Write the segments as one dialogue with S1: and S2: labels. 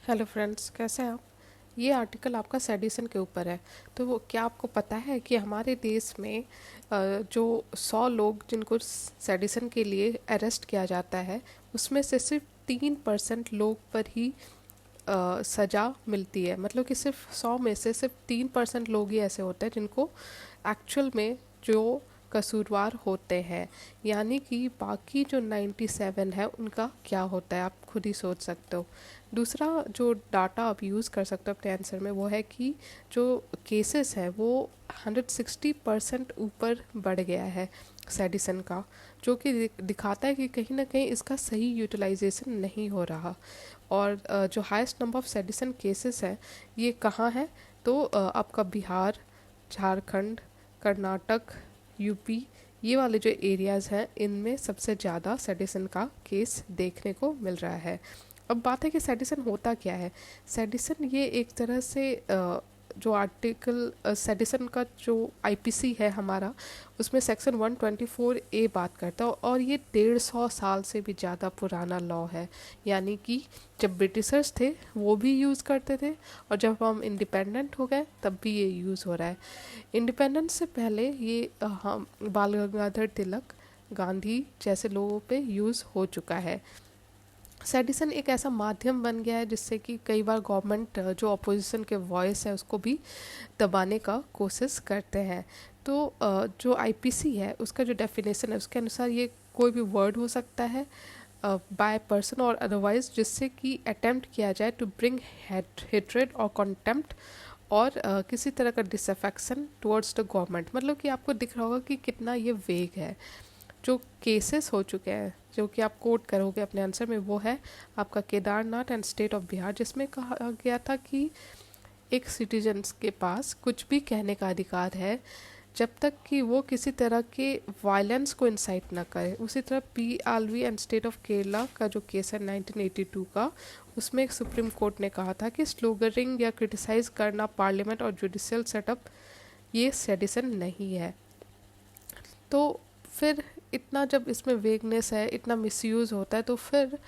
S1: Hello friends, कैसे हैं आप। ये आर्टिकल आपका सेडिशन के ऊपर है। तो क्या आपको पता है कि हमारे देश में जो 100 लोग जिनको सेडिशन के लिए अरेस्ट किया जाता है, उसमें से सिर्फ 3% लोग पर ही सज़ा मिलती है। मतलब कि सिर्फ 100 में से सिर्फ 3% लोग ही ऐसे होते हैं जिनको एक्चुअल में जो कसूरवार होते हैं। यानी कि बाकी जो 97 है उनका क्या होता है, आप खुद ही सोच सकते हो। दूसरा जो डाटा आप यूज़ कर सकते हो अपने आंसर में, वो है कि जो केसेस है वो 160% ऊपर बढ़ गया है सेडिसन का, जो कि दिखाता है कि कहीं ना कहीं इसका सही यूटिलाइजेशन नहीं हो रहा। और जो हाईएस्ट नंबर ऑफ सेडिसन केसेस है ये कहाँ है, तो आपका बिहार, झारखंड, कर्नाटक, यूपी, ये वाले जो एरियाज़ हैं इनमें सबसे ज़्यादा सेडिसन का केस देखने को मिल रहा है। अब बात है कि सेडिसन होता क्या है। सेडिसन ये एक तरह से जो आर्टिकल सेडिसन का जो आईपीसी है हमारा, उसमें सेक्शन 124A बात करता है और ये 150 साल से भी ज़्यादा पुराना लॉ है। यानी कि जब ब्रिटिशर्स थे वो भी यूज़ करते थे, और जब हम इंडिपेंडेंट हो गए तब भी ये यूज़ हो रहा है। इंडिपेंडेंस से पहले ये हम बाल गंगाधर तिलक, गांधी जैसे लोगों पे यूज़ हो चुका है। सेडिसन एक ऐसा माध्यम बन गया है जिससे कि कई बार गवर्नमेंट जो अपोजिशन के वॉइस है उसको भी दबाने का कोशिश करते हैं। तो जो आईपीसी है उसका जो डेफिनेशन है उसके अनुसार ये कोई भी वर्ड हो सकता है बाय पर्सन और अदरवाइज जिससे कि अटेम्प्ट किया जाए टू ब्रिंग हेट्रेड और कंटेम्प्ट और किसी तरह का डिसअफेक्शन टुवर्ड्स द गवर्नमेंट। मतलब कि आपको दिख रहा होगा कि कितना ये वेग है। जो केसेस हो चुके हैं जो कि आप कोट करोगे अपने आंसर में, वो है आपका Kedarnath and state of Bihar, जिसमें कहा गया था कि एक सिटीजन्स के पास कुछ भी कहने का अधिकार है जब तक कि वो किसी तरह के वायलेंस को इंसाइट ना करे। उसी तरह P Alavi and state of Kerala का जो केस है 1982 का, उसमें एक सुप्रीम कोर्ट ने कहा था कि स्लोगरिंग या क्रिटिसाइज करना पार्लियामेंट और जुडिशियल सेटअप ये सेडिसन नहीं है। तो फिर इतना जब इसमें वेगनेस है, इतना मिसयूज़ होता है, तो फिर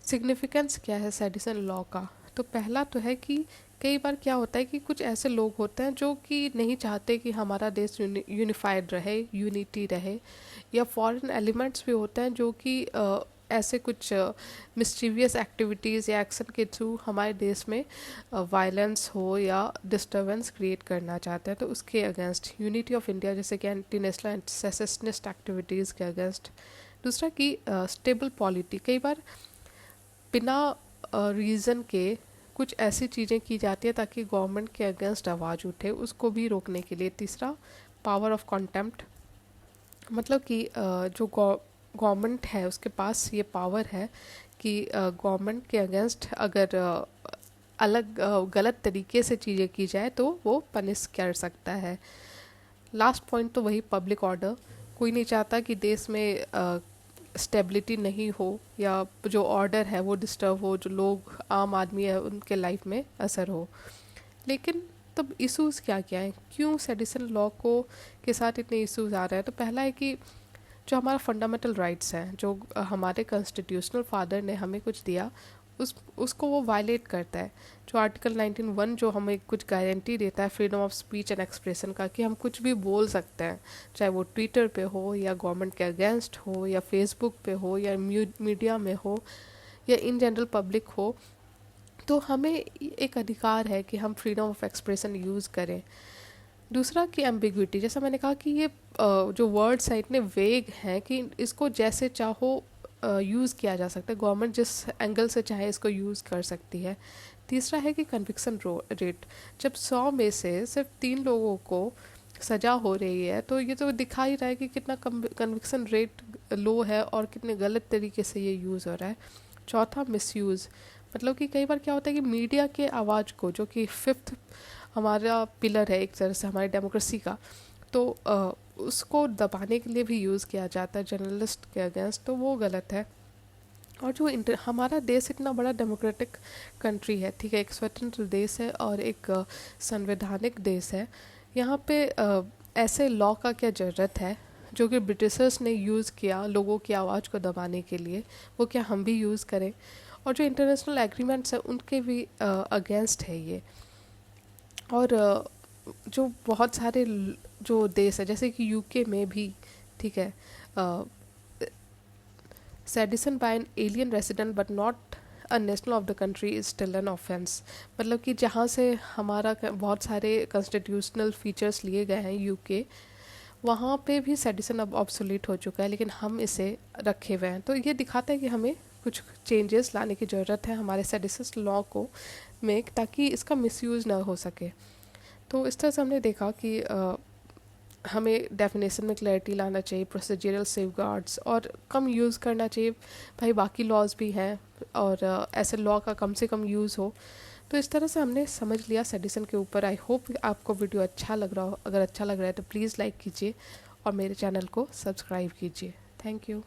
S1: सिग्निफिकेंस क्या है सेडिसन लॉ का। तो पहला तो है कि कई बार क्या होता है कि कुछ ऐसे लोग होते हैं जो कि नहीं चाहते कि हमारा देश यूनिफाइड रहे, यूनिटी रहे, या फॉरेन एलिमेंट्स भी होते हैं जो कि ऐसे कुछ मिस्चीवियस एक्टिविटीज़ या एक्शन के थ्रू हमारे देश में वायलेंस हो या डिस्टरबेंस क्रिएट करना चाहते हैं। तो उसके अगेंस्ट यूनिटी ऑफ इंडिया जैसे कि anti national and secessionist activities के अगेंस्ट। दूसरा कि स्टेबल पॉलिटी, कई बार बिना रीज़न के कुछ ऐसी चीज़ें की जाती है ताकि गवर्नमेंट के अगेंस्ट आवाज़ उठे, उसको भी रोकने के लिए। तीसरा पावर ऑफ कॉन्टेम्प्ट, मतलब कि जो गवर्नमेंट है उसके पास ये पावर है कि गवर्नमेंट के अगेंस्ट अगर अलग गलत तरीके से चीज़ें की जाए तो वो पनिश कर सकता है। लास्ट पॉइंट तो वही पब्लिक ऑर्डर, कोई नहीं चाहता कि देश में स्टेबिलिटी नहीं हो या जो ऑर्डर है वो डिस्टर्ब हो, जो लोग आम आदमी है उनके लाइफ में असर हो। लेकिन तब इश्यूज़ क्या क्या हैं, क्यों सेडिसन लॉ को के साथ इतने इश्यूज़ आ रहे हैं। तो पहला है कि जो हमारा फंडामेंटल राइट्स हैं, जो हमारे कॉन्स्टिट्यूशनल फादर ने हमें कुछ दिया, उसको वो वायलेट करता है। जो आर्टिकल 19(1) जो हमें कुछ गारंटी देता है freedom of speech and expression का, कि हम कुछ भी बोल सकते हैं, चाहे वो ट्विटर पे हो या गवर्नमेंट के अगेंस्ट हो या फेसबुक पे हो या मीडिया में हो या इन जनरल पब्लिक हो, तो हमें एक अधिकार है कि हम फ्रीडम ऑफ एक्सप्रेशन यूज़ करें। दूसरा कि एम्बिग्विटी, जैसा मैंने कहा कि ये जो वर्ड्स हैं इतने वेग हैं कि इसको जैसे चाहो यूज़ किया जा सकता है, गवर्नमेंट जिस एंगल से चाहे इसको यूज़ कर सकती है। तीसरा है कि कन्विक्शन रेट, जब 100 में से सिर्फ 3 लोगों को सज़ा हो रही है तो ये तो दिखा ही रहा है कि कितना कन्विक्शन रेट लो है और कितने गलत तरीके से ये यूज़ हो रहा है। चौथा मिसयूज़, मतलब कि कई बार क्या होता है कि मीडिया के आवाज़ को, जो कि फिफ्थ हमारा पिलर है एक तरह से हमारी डेमोक्रेसी का, तो उसको दबाने के लिए भी यूज़ किया जाता है जर्नलिस्ट के अगेंस्ट, तो वो गलत है। और जो हमारा देश इतना बड़ा डेमोक्रेटिक कंट्री है, ठीक है, एक स्वतंत्र देश है और एक संवैधानिक देश है। यहाँ पे ऐसे लॉ का क्या ज़रूरत है जो कि ब्रिटिशर्स ने यूज़ किया लोगों की आवाज़ को दबाने के लिए, वो क्या हम भी यूज़ करें। और जो इंटरनेशनल एग्रीमेंट्स हैं उनके भी अगेंस्ट है ये। और जो बहुत सारे जो देश है जैसे कि यूके में भी, ठीक है, sedition by an alien resident but not a national of the country is still an offence. मतलब कि जहाँ से हमारा बहुत सारे कॉन्स्टिट्यूशनल फीचर्स लिए गए हैं यूके, वहाँ पे भी सेडिशन अब ऑब्सोलीट हो चुका है, लेकिन हम इसे रखे हुए हैं। तो ये दिखाता है कि हमें कुछ चेंजेस लाने की ज़रूरत है हमारे सेडिशन लॉ को में, ताकि इसका मिसयूज़ ना हो सके। तो इस तरह से हमने देखा कि हमें डेफिनेशन में क्लैरिटी लाना चाहिए, प्रोसीजरल सेफगार्ड्स, और कम यूज़ करना चाहिए। भाई बाकी लॉज भी हैं और ऐसे लॉ का कम से कम यूज़ हो। तो इस तरह से हमने समझ लिया सेडिशन के ऊपर। आई होप आपको वीडियो अच्छा लग रहा हो। अगर अच्छा लग रहा है तो प्लीज़ लाइक कीजिए और मेरे चैनल को सब्सक्राइब कीजिए। Thank you.